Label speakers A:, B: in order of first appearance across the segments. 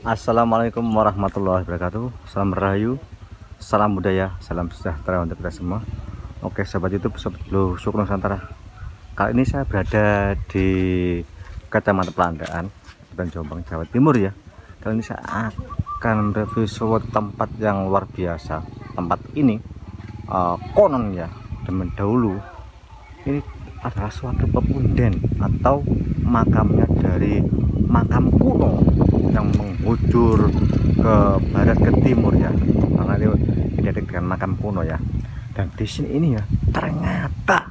A: Assalamualaikum warahmatullahi wabarakatuh. Salam rahayu, salam budaya, salam sejahtera untuk kita semua. Oke sobat YouTube, sobat Blue Suku Nusantara. Kali ini saya berada di Kecamatan Pelandaan, Kabupaten Jombang, Jawa Timur ya. Kali ini saya akan review suatu tempat yang luar biasa. Tempat ini konon ya, zaman dahulu ini adalah suatu pepunden atau makamnya dari makam kuno yang menghujur ke barat ke timur ya, karena itu identik dengan makam kuno ya. Dan di sini ini ya ternyata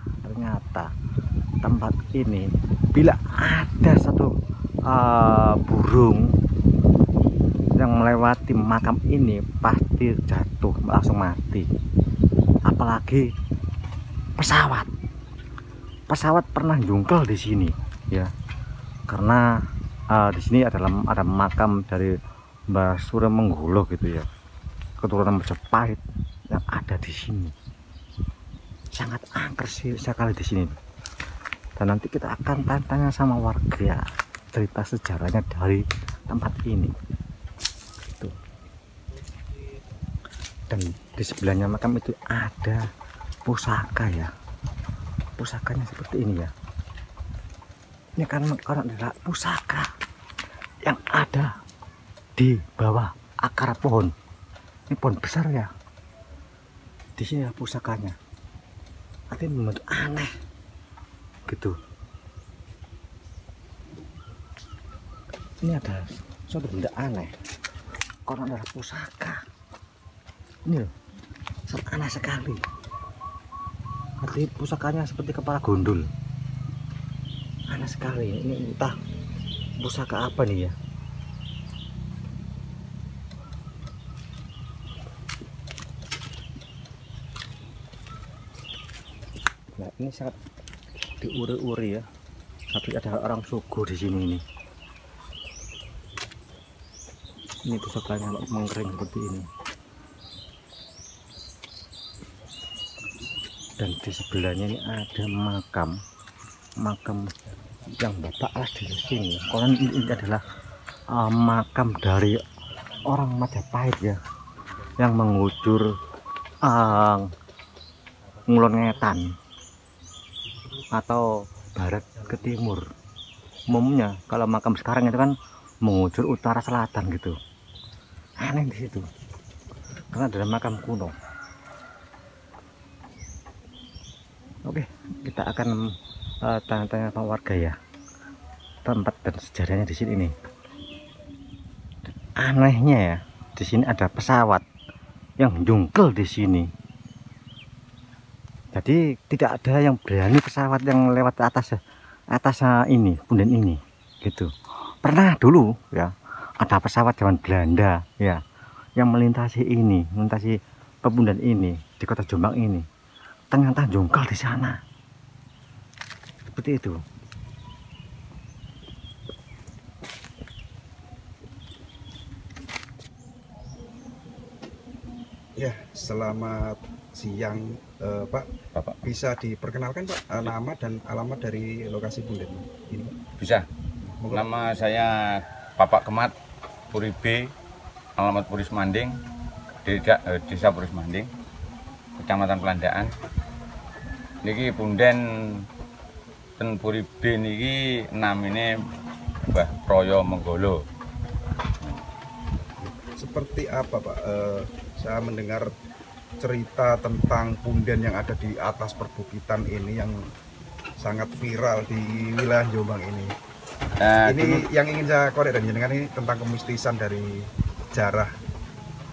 A: tempat ini bila ada satu burung yang melewati makam ini pasti jatuh langsung mati. Apalagi pesawat pernah jungkel di sini ya, karena di sini ada makam dari Mbah Suryomenggolo gitu ya, keturunan Majapahit yang ada di sini. Sangat angker sih sekali di sini. Dan nanti kita akan tanya sama warga cerita sejarahnya dari tempat ini. Tuh. Dan di sebelahnya makam itu ada pusaka ya. Pusakanya seperti ini ya. Ini karena adalah pusaka yang ada di bawah akar pohon. Ini pohon besar ya. Di sini ada pusakanya. Artinya membentuk aneh gitu. Ini ada suatu benda aneh. Karena adalah pusaka. Ini loh, sangat aneh sekali. Artinya pusakanya seperti kepala gondol. Aneh sekali. Ini entah pusaka apa nih ya. Nah, ini sangat diuri-uri ya. Tapi ada orang suku di sini ini. Ini pusakanya mengkering seperti ini. Dan di sebelahnya ini ada makam yang bapak lah di sini. Karena ini adalah makam dari orang Majapahit ya, yang menghujur Ngulon Ngetan atau barat ke timur. Umumnya kalau makam sekarang itu kan menghujur utara selatan gitu. Aneh di situ, karena adalah makam kuno. Oke, kita akan tanya-tanya sama warga ya, tempat dan sejarahnya di sini nih. Anehnya ya, di sini ada pesawat yang jungkel di sini. Jadi tidak ada yang berani pesawat yang lewat atas ini, punden ini, gitu. Pernah dulu ya, ada pesawat zaman Belanda ya, yang melintasi pepundan ini di kota Jombang ini. Ternyata jungkel di sana. Seperti itu.
B: Ya, selamat siang Pak.
C: Bapak
B: Bisa diperkenalkan Pak nama dan alamat dari lokasi punden ini?
C: bisa. Nama saya Bapak Kemat Puri B, alamat Puris Manding, Desa Puris Manding, Kecamatan Pelandaan. Niki punden ten Puri B niki namine Mbah Proyo Menggolo.
B: Seperti apa Pak? Saya mendengar cerita tentang punden yang ada di atas perbukitan ini yang sangat viral di wilayah Jombang ini. Ini yang ingin saya korek dan jenengan ini tentang kemistisan dari sejarah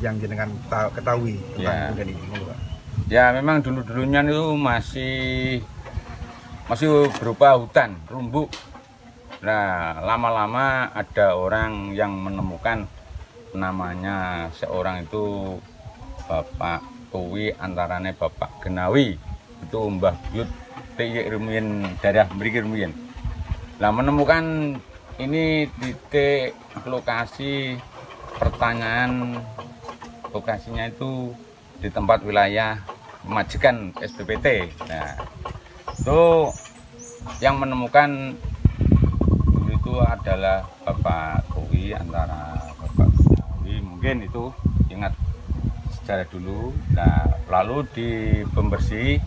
B: yang jenengan ketahui tentang punden ini, Pak.
C: Ya memang dulunya itu masih berupa hutan rumbuk. Nah lama-lama ada orang yang menemukan namanya seorang itu Bapak Kuwi antarane Bapak Genawi itu Mbah Buyut T.Y. Rumiyin daerah mriki rumiyin. Nah menemukan ini titik lokasi pertanyaan, lokasinya itu di tempat wilayah Majikan SBPT. Nah itu yang menemukan dulu itu adalah Bapak Kuwi antara Bapak mungkin itu ingat sejarah dulu. Nah, lalu di pembersih,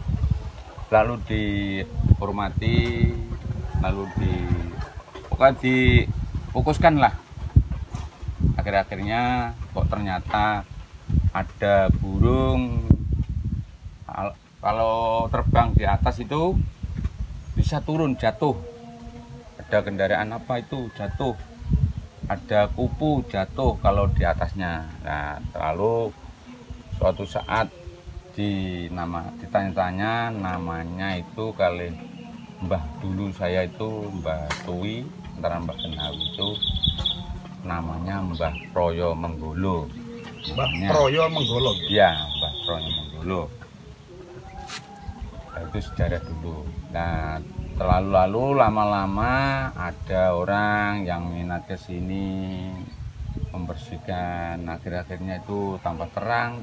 C: lalu dihormati, lalu pokoknya difokuskan lah. Akhir-akhirnya kok ternyata ada burung, kalau terbang di atas itu bisa turun jatuh, ada kendaraan apa itu jatuh, ada kupu jatuh kalau di atasnya. Nah, lalu suatu saat ditanya-tanya namanya itu kali Mbah dulu saya itu Mbah Tui, antara Mbah Kenawi itu namanya Mbah Proyo Menggolo.
B: Mbah Proyo Menggolo.
C: Iya, Mbah Proyo Menggolo. Nah, itu sejarah dulu. Nah, lalu lama-lama ada orang yang minat ke sini membersihkan. Akhir-akhirnya itu tambah terang,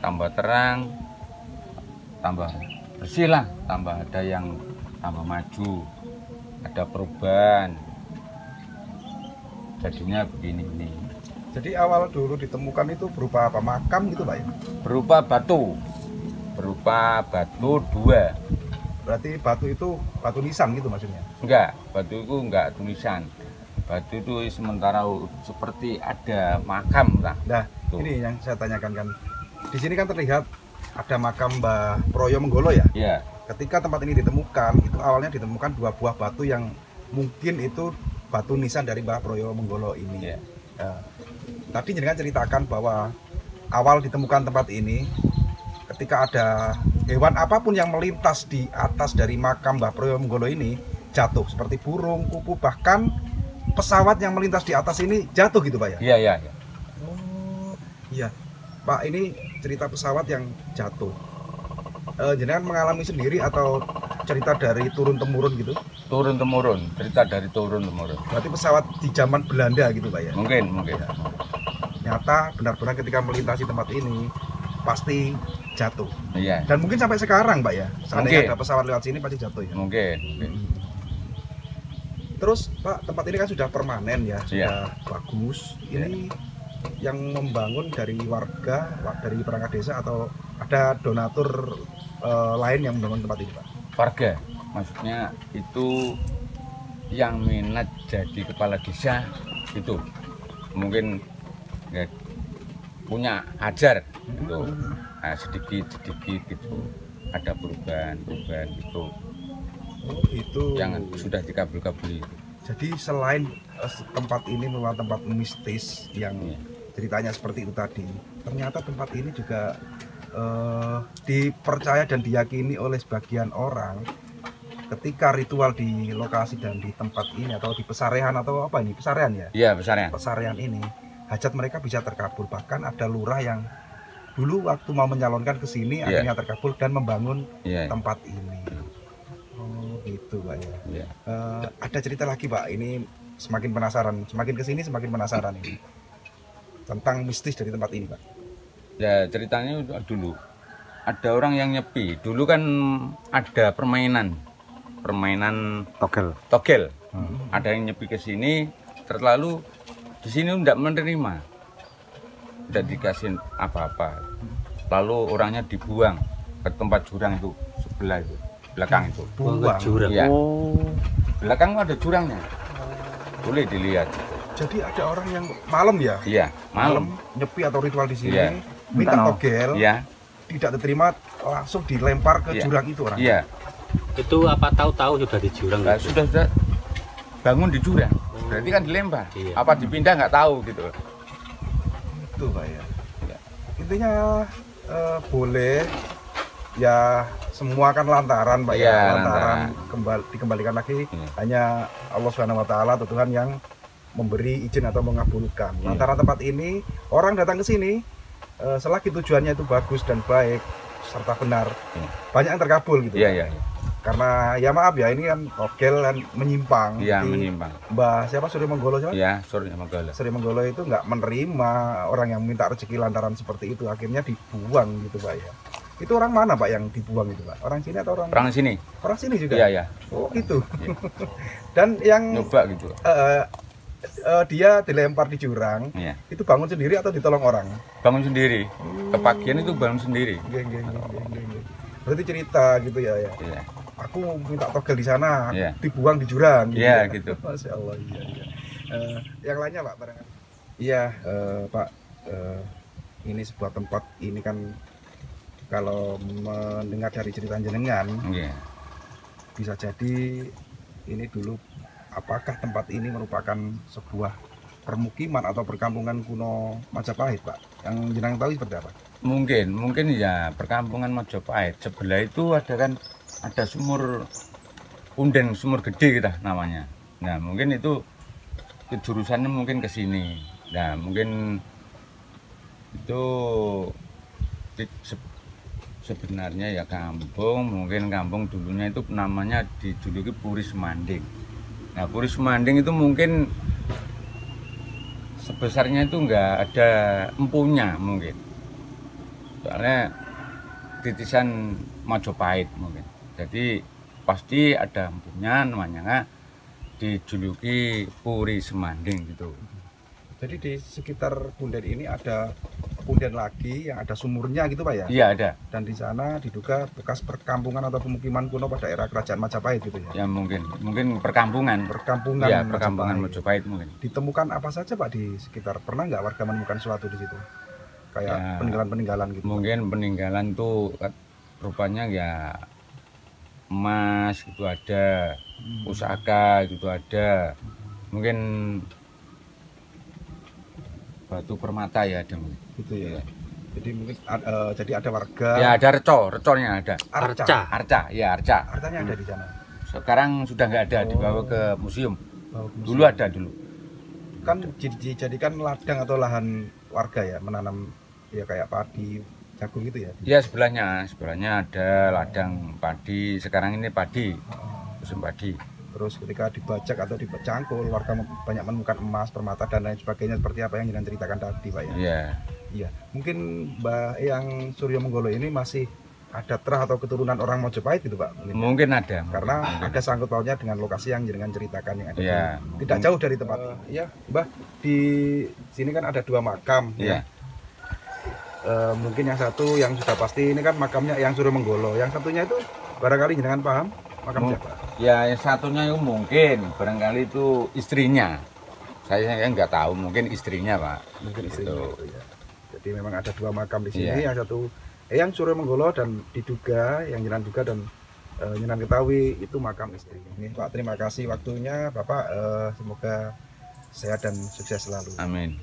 C: tambah bersih lah, tambah ada yang tambah maju, ada perubahan. Jadinya begini ini.
B: Jadi awal dulu ditemukan itu berupa apa? Makam gitu Pak ya?
C: Berupa batu 2.
B: Berarti batu itu batu nisan gitu maksudnya?
C: Enggak, batu itu enggak tulisan. Batu itu sementara seperti ada makam lah.
B: Nah,
C: Tuh.
B: ini yang saya tanyakan kan. Di sini kan terlihat ada makam Mbah Proyo Menggolo ya?
C: Iya.
B: Ketika tempat ini ditemukan, itu awalnya ditemukan 2 buah batu yang mungkin itu batu nisan dari Mbah Proyo Menggolo ini.
C: Iya.
B: Nah, tadi jenengan ceritakan bahwa awal ditemukan tempat ini, ketika ada hewan apapun yang melintas di atas dari makam Mbah Proyo Menggolo ini jatuh, seperti burung, kupu, bahkan pesawat yang melintas di atas ini jatuh gitu Pak ya?
C: Iya, iya, iya.
B: Oh iya Pak, ini cerita pesawat yang jatuh. Jenengan mengalami sendiri atau cerita dari turun-temurun gitu?
C: Turun-temurun, cerita dari turun-temurun.
B: Berarti pesawat di zaman Belanda gitu Pak ya?
C: Mungkin.
B: Nyata benar-benar ketika melintasi tempat ini pasti jatuh.
C: Iya.
B: Dan mungkin sampai sekarang Pak ya? Seandainya
C: Mungkin.
B: ada pesawat lewat sini pasti jatuh ya?
C: Mungkin.
B: Terus Pak, tempat ini kan sudah permanen ya? Sudah
C: Iya.
B: bagus. Ini yang membangun dari warga, dari perangkat desa atau ada donatur lain yang membangun tempat ini Pak?
C: Warga, maksudnya itu yang minat jadi kepala desa itu mungkin ya, punya ajar gitu. Nah, sedikit gitu ada perubahan gitu
B: Oh itu.
C: yang sudah dikabul-kabuli.
B: Jadi selain tempat ini merupakan tempat mistis yang
C: Iya.
B: ceritanya seperti itu tadi, ternyata tempat ini juga dipercaya dan diyakini oleh sebagian orang ketika ritual di lokasi dan di tempat ini atau di pesarean atau apa ini, pesarean ya?
C: Iya, besarnya.
B: Pesarean ini hajat mereka bisa terkabul. Bahkan ada lurah yang dulu waktu mau menyalonkan ke sini akhirnya terkabul dan membangun
C: Iya.
B: tempat ini. Oh gitu Pak ya.
C: Iya.
B: Ada cerita lagi Pak, ini semakin penasaran, semakin kesini semakin penasaran ini tentang mistis dari tempat ini Pak.
C: Ya ceritanya dulu ada orang yang nyepi. Dulu kan ada permainan togel. Ada yang nyepi ke sini, terlalu di sini tidak menerima, tidak dikasih apa-apa. Lalu orangnya dibuang ke tempat jurang itu sebelah itu, belakang itu.
B: Buang.
C: Iya. Belakang ada jurangnya, boleh dilihat.
B: Jadi ada orang yang malam ya?
C: Iya, malam.
B: Nyepi atau ritual di sini,
C: Iya.
B: minta togel,
C: Iya,
B: tidak diterima langsung dilempar ke
C: Iya.
B: jurang itu orang.
C: iya.
D: Itu apa tahu-tahu sudah di jurang
C: Nah,
D: gitu?
C: sudah bangun di jurang, berarti kan dilempar.
D: Iya.
C: Apa dipindah nggak tahu gitu.
B: Itu Pak ya.
C: Iya.
B: Intinya boleh ya, semua kan lantaran Pak
C: Iya,
B: ya,
C: lantaran.
B: dikembalikan lagi
C: Iya.
B: hanya Allah Subhanahu wa taala atau Tuhan yang memberi izin atau mengabulkan.
C: Iya.
B: Lantaran tempat ini orang datang ke sini selagi tujuannya itu bagus dan baik serta benar,
C: Iya.
B: banyak yang terkabul gitu.
C: Iya.
B: Karena ya maaf ya, ini kan togel kan menyimpang.
C: Iya,
B: Jadi,
C: menyimpang.
B: Mbah siapa Surya Menggolo siapa?
C: Iya, Surya Menggolo.
B: Surya Menggolo itu nggak menerima orang yang minta rezeki lantaran seperti itu, akhirnya dibuang gitu Pak ya. Itu orang mana Pak yang dibuang itu Pak? Orang sini atau orang?
C: Orang sini.
B: Orang sini juga?
C: Iya.
B: Oh gitu.
C: Iya.
B: Dan yang
C: Nyoba gitu.
B: dia dilempar di jurang,
C: Iya.
B: itu bangun sendiri atau ditolong orang?
C: Bangun sendiri. Kepagian itu bangun sendiri.
B: Nggih. Berarti cerita gitu ya.
C: Iya.
B: Aku minta togel di sana,
C: Iya.
B: dibuang di jurang.
C: Iya, gitu.
B: Masya Allah, iya. Yang lainnya Pak barangkali. Iya, Pak. Ini sebuah tempat ini kan kalau mendengar dari cerita jenengan,
C: Iya.
B: bisa jadi ini dulu apakah tempat ini merupakan sebuah permukiman atau perkampungan kuno Majapahit, Pak? Yang jenengan tahu seperti apa?
C: Mungkin ya perkampungan Majapahit. Sebelah itu ada sumur punden, sumur gede kita namanya. Nah, mungkin itu jurusannya mungkin ke sini. Nah, mungkin itu sebenarnya ya mungkin kampung dulunya itu namanya dijuluki Puri Semanding. Nah, Puri Semanding itu mungkin sebesarnya itu enggak ada empunya mungkin. Soalnya titisan Majapahit mungkin. Jadi pasti ada empunya namanya dijuluki Puri Semanding gitu.
B: Jadi di sekitar punden ini ada punden lagi yang ada sumurnya gitu Pak ya?
C: Iya ada.
B: Dan di sana diduga bekas perkampungan atau pemukiman kuno pada era kerajaan Majapahit gitu ya?
C: Ya mungkin perkampungan.
B: Perkampungan
C: Iya, perkampungan
B: Majapahit.
C: Majapahit mungkin.
B: Ditemukan apa saja Pak di sekitar? Pernah nggak warga menemukan sesuatu di situ? Kayak
C: Ya,
B: peninggalan-peninggalan gitu?
C: Mungkin peninggalan tuh rupanya ya emas gitu ada, pusaka gitu ada. Mungkin batu permata ya ada mungkin.
B: Gitu ya. Jadi mungkin jadi ada warga.
C: Ya ada recornya ada.
B: Arca.
C: Arca.
B: Arcanya ada di sana.
C: Sekarang sudah nggak ada, dibawa ke museum. Dulu ada dulu.
B: Kan dijadikan ladang atau lahan warga ya, menanam ya kayak padi, jagung gitu ya.
C: Ya sebelahnya ada ladang padi. Sekarang ini padi, musim padi.
B: Terus ketika dibajak atau dicangkul, warga banyak menemukan emas, permata dan lain sebagainya seperti apa yang Jinan ceritakan tadi, Pak ya.
C: Iya.
B: Iya. Mungkin Mbak yang Suryo Menggolo ini masih ada terah atau keturunan orang Majapahit gitu, Pak.
C: Mungkin ada.
B: Karena
C: mungkin.
B: ada sangkut pautnya dengan lokasi yang Jinan ceritakan yang ada.
C: Iya.
B: Tidak jauh dari tempat. Iya, Mbah. Di sini kan ada 2 makam.
C: Iya.
B: Mungkin yang satu yang sudah pasti ini kan makamnya yang Suryo Menggolo. Yang satunya itu barangkali Jinan paham makam siapa?
C: Ya, yang satunya itu mungkin barangkali itu istrinya. Saya nggak tahu, mungkin istrinya, Pak.
B: Mungkin istrinya
C: Gitu.
B: itu ya. Jadi memang ada 2 makam di sini,
C: Iya.
B: yang satu yang Suryo Menggolo dan diduga yang Jinan duga dan Jinan ketahui itu makam istri. Ini Pak, terima kasih waktunya Bapak, semoga sehat dan sukses selalu.
C: Amin.